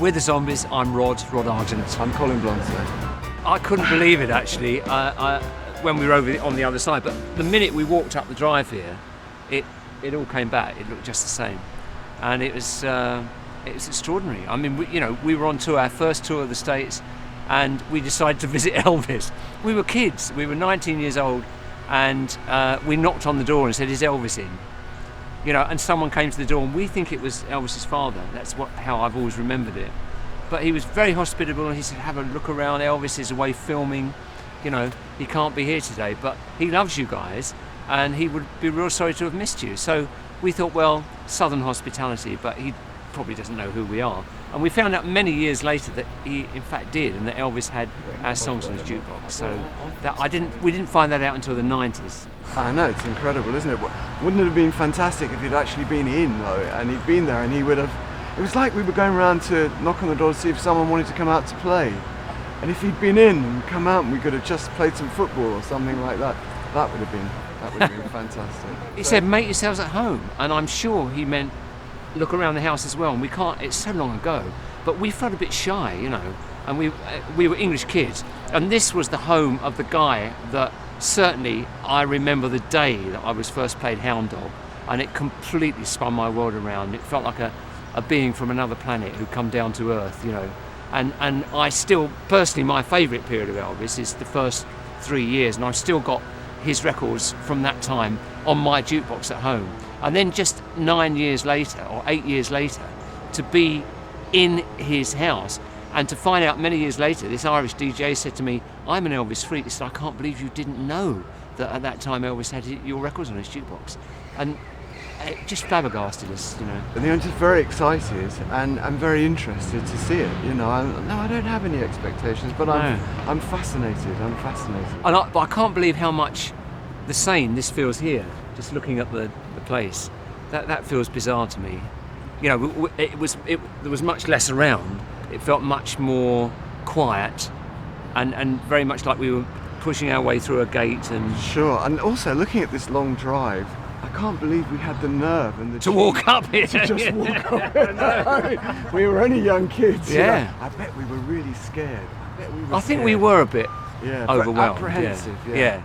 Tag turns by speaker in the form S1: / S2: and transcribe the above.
S1: We're the Zombies. I'm Rod Argent.
S2: I'm Colin Blunstone.
S1: I couldn't believe it actually when we were over on the other side. But the minute we walked up the drive here, it all came back. It looked just the same, and it was extraordinary. I mean, we were on tour, our first tour of the States, and we decided to visit Elvis. We were kids. We were 19 years old, and we knocked on the door and said, "Is Elvis in?" And someone came to the door, and we think it was Elvis's father. That's how I've always remembered it. But he was very hospitable, and he said, "Have a look around. Elvis is away filming. He can't be here today, but he loves you guys, and he would be real sorry to have missed you." So we thought, well, Southern hospitality, but he probably doesn't know who we are. And we found out many years later that he, in fact, did, and that Elvis had our songs on his jukebox. So we didn't find that out until the 90s.
S2: I know, it's incredible, isn't it? Wouldn't it have been fantastic if he'd actually been in, though, and he'd been there, and he would have... It was like we were going around to knock on the door to see if someone wanted to come out to play. And if he'd been in and come out, and we could have just played some football or something like that, that would have been fantastic.
S1: He said, "Make yourselves at home," and I'm sure he meant look around the house as well. And we can't. It's so long ago, but we felt a bit shy, And we were English kids, and this was the home of the guy that certainly I remember the day that I was first played Hound Dog, and it completely spun my world around. It felt like a being from another planet who'd come down to Earth, And I still, personally, my favourite period of Elvis is the first 3 years, and I've still got his records from that time on my jukebox at home. And then just 9 years later, or 8 years later, to be in his house, and to find out many years later, this Irish DJ said to me, "I'm an Elvis freak." He said, "I can't believe you didn't know that at that time Elvis had your records on his jukebox." And it just flabbergasted us,
S2: And I'm just very excited and I'm very interested to see it. I don't have any expectations, but I'm fascinated.
S1: But I can't believe how much the same this feels here. Just looking at the place, that feels bizarre to me. There was much less around. It felt much more quiet, and very much like we were pushing our way through a gate. And
S2: sure, and also looking at this long drive, I can't believe we had the nerve and
S1: to walk up here.
S2: To just walk up. We were only young kids.
S1: Yeah.
S2: I bet we were really scared.
S1: I think we were a bit overwhelmed.
S2: Apprehensive.
S1: Yeah.